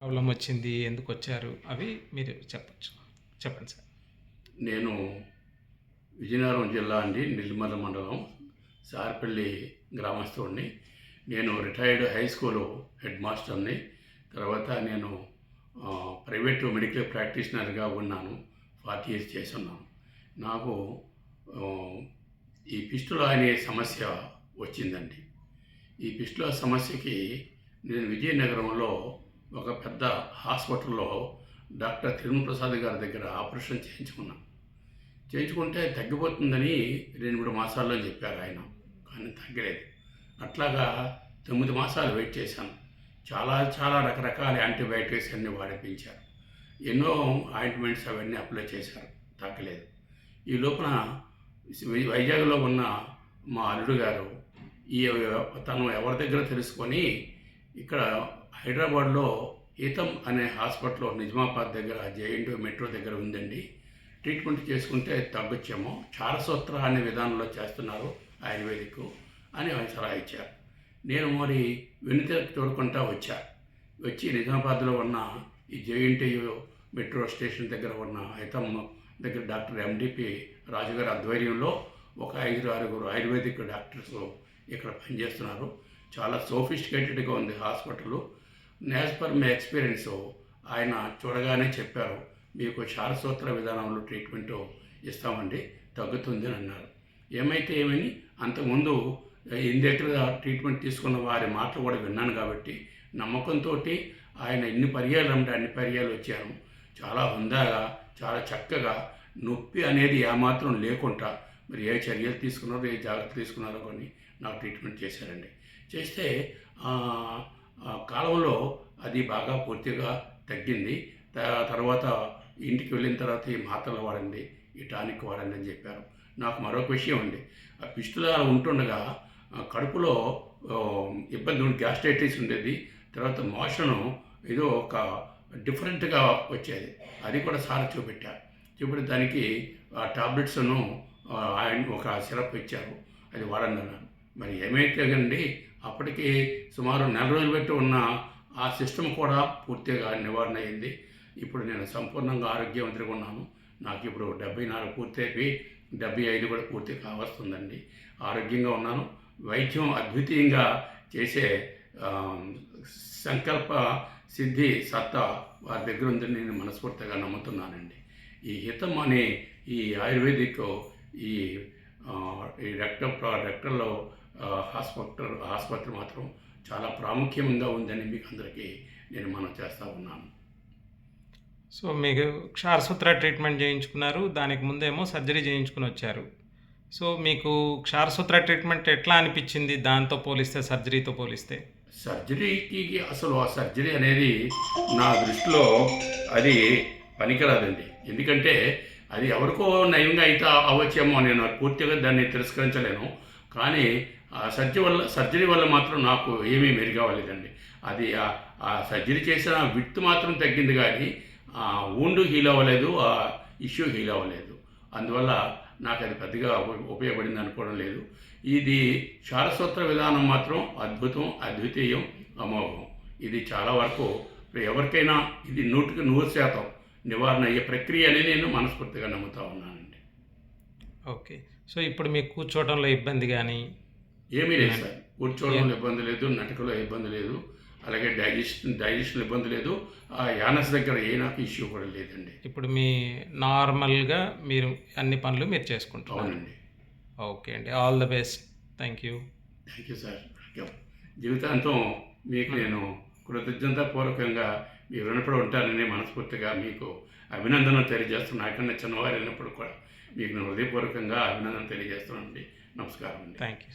Problem వచ్చింది, ఎందుకు వచ్చారు, అవి మీరు చెప్పచ్చు. చెప్పండి సార్. నేను విజయనగరం జిల్లా అండి, నిర్మల మండలం సార్పల్లి గ్రామస్తుడిని. నేను రిటైర్డ్ హై స్కూలు హెడ్ మాస్టర్ని. తర్వాత నేను ప్రైవేటు మెడికల్ ప్రాక్టీషనర్గా ఉన్నాను. 40 years చేసి ఉన్నాను. నాకు ఈ ఫిస్టులా అనే సమస్య వచ్చిందండి. ఈ ఫిస్టులా సమస్యకి నేను విజయనగరంలో ఒక పెద్ద హాస్పిటల్లో డాక్టర్ తిరుమల ప్రసాద్ గారి దగ్గర ఆపరేషన్ చేయించుకుంటే తగ్గిపోతుందని 2-3 మాసాల్లో చెప్పారు ఆయన, కానీ తగ్గలేదు. అట్లాగా 9 మాసాలు వెయిట్ చేశాను. చాలా రకరకాల యాంటీబయాటిక్స్ అన్నీ వాడిపించారు. ఎన్నో ఆయింట్మెంట్స్ అవన్నీ అప్లై చేశారు, తగ్గలేదు. ఈ లోపల వైజాగ్లో ఉన్న మా అల్లుడు గారు తను ఎవరి దగ్గర తెలుసుకొని ఇక్కడ హైదరాబాద్లో ఈతం అనే హాస్పిటల్లో నిజామాబాద్ దగ్గర జేఎన్టీ మెట్రో దగ్గర ఉందండి, ట్రీట్మెంట్ చేసుకుంటే తగ్గొచ్చేమో, చారసూత్ర అనే విధానంలో చేస్తున్నారు ఆయుర్వేదిక్ అని ఆయన సలహా ఇచ్చారు. నేను మరి వెనుక చూడకుండా వచ్చి నిజామాబాద్లో ఉన్న ఈ జేఎన్టీ మెట్రో స్టేషన్ దగ్గర ఉన్న ఈతం దగ్గర డాక్టర్ ఎండిపి రాజుగారి ఆధ్వర్యంలో ఒక 5-6 ఆయుర్వేదిక్ డాక్టర్స్ ఇక్కడ పనిచేస్తున్నారు. చాలా సోఫిస్టికేటెడ్గా ఉంది hospital. As per my experience ఆయన చూడగానే చెప్పారు, మీకు చారసూత్ర విధానంలో ట్రీట్మెంట్ ఇస్తామండి, తగ్గుతుంది అని అన్నారు. ఏమైతే ఏమని అంతకుముందు ఇన్ని దగ్గర ట్రీట్మెంట్ తీసుకున్న వారి మాటలు కూడా విన్నాను కాబట్టి నమ్మకంతో ఆయన ఎన్ని పర్యాలు అంటే అన్ని పర్యాలు వచ్చాను. చాలా హుందాగా, చాలా చక్కగా, నొప్పి అనేది ఏమాత్రం లేకుండా మరి ఏ చర్యలు తీసుకున్నారో, ఏ జాగ్రత్తలు తీసుకున్నారో కొన్ని నాకు ట్రీట్మెంట్ చేశారండి. చేస్తే కాలంలో అది బాగా పూర్తిగా తగ్గింది. తర్వాత ఇంటికి వెళ్ళిన తర్వాత ఈ మాత్రలు వాడండి, ఈ టానిక్ వాడండి అని చెప్పారు. నాకు మరొక విషయం అండి, ఆ ఫిస్టులా ఉంటుండగా కడుపులో ఇబ్బంది ఉండి గ్యాస్ట్రైటిస్ ఉండేది. తర్వాత మోషను ఏదో ఒక డిఫరెంట్గా వచ్చేది. అది కూడా సార్ చూపెట్టి దానికి టాబ్లెట్స్ను ఆయన ఒక సిరప్ ఇచ్చారు, అది వాడండి అన్నారు. మరి ఏమైతే కండి అప్పటికి సుమారు 4 రోజులు పెట్టి ఉన్న ఆ సిస్టమ్ కూడా పూర్తిగా నివారణ అయింది. ఇప్పుడు నేను సంపూర్ణంగా ఆరోగ్యవంతుడిగా ఉన్నాను. నాకు ఇప్పుడు 74 పూర్తి అయిపోయి 75 కూడా పూర్తి కావస్తుందండి. ఆరోగ్యంగా ఉన్నాను. వైద్యం అద్వితీయంగా చేసే సంకల్ప సిద్ధి సత్తా వారి దగ్గర ఉందని నేను మనస్ఫూర్తిగా నమ్ముతున్నానండి. ఈ హితం అనే ఈ ఆయుర్వేదిక్ ఈ రెక్టల్లో ఆసుపత్రి మాత్రం చాలా ప్రాముఖ్యంగా ఉందని మీకు అందరికీ నేను మనం చేస్తూ ఉన్నాను. సో మీకు క్షారసూత్ర ట్రీట్మెంట్ చేయించుకున్నారు, దానికి ముందేమో సర్జరీ చేయించుకుని వచ్చారు. సో మీకు క్షారసూత్ర ట్రీట్మెంట్ ఎట్లా అనిపించింది దాంతో పోలిస్తే, సర్జరీతో పోలిస్తే? సర్జరీకి అసలు ఆ సర్జరీ అనేది నా దృష్టిలో అది పనికిరాదండి. ఎందుకంటే అది ఎవరికో నయంగా అయితే అవ్వచ్చేమో, నేను పూర్తిగా దాన్ని తిరస్కరించలేను. కానీ ఆ సర్జరీ వల్ల మాత్రం నాకు ఏమీ మెరుగవ్వలేదండి. అది ఆ సర్జరీ చేసిన విడ్త్ మాత్రం తగ్గింది, కానీ ఆ వూండ్ హీల్ అవ్వలేదు, ఆ ఇష్యూ హీల్ అవ్వలేదు. అందువల్ల నాకు అది పెద్దగా ఉపయోగపడింది అనుకోవడం లేదు. ఇది చారసూత్ర విధానం మాత్రం అద్భుతం, అద్వితీయం, అమోఘం. ఇది చాలా వరకు ఎవరికైనా ఇది 100% నివారణ అయ్యే ప్రక్రియ అని నేను మనస్ఫూర్తిగా నమ్ముతా ఉన్నానండి. ఓకే. సో ఇప్పుడు మీకు కూర్చోవడంలో ఇబ్బంది కానీ ఏమీ లేదు సార్. కూర్చోవడంలో ఇబ్బంది లేదు, నటికలో ఇబ్బంది లేదు, అలాగే డైజెషన్ ఇబ్బంది లేదు, ఆ యానస్ దగ్గర ఏ నాకు ఇష్యూ కూడా లేదండి. ఇప్పుడు మీ నార్మల్గా మీరు అన్ని పనులు మీరు చేసుకుంటున్నారు. అవునండి. ఓకే అండి, all the best. Thank you sir. జీవితాంతం మీకు నేను కృతజ్ఞతాపూర్వకంగా మీ రుణపడి ఉంటానని మనస్ఫూర్తిగా మీకు అభినందనలు తెలియజేస్తున్నాను. నాకన్నా చిన్నవారు అయినప్పుడు కూడా మీకు హృదయపూర్వకంగా అభినందనలు తెలియజేస్తున్నానండి. నమస్కారం అండి. Thank you.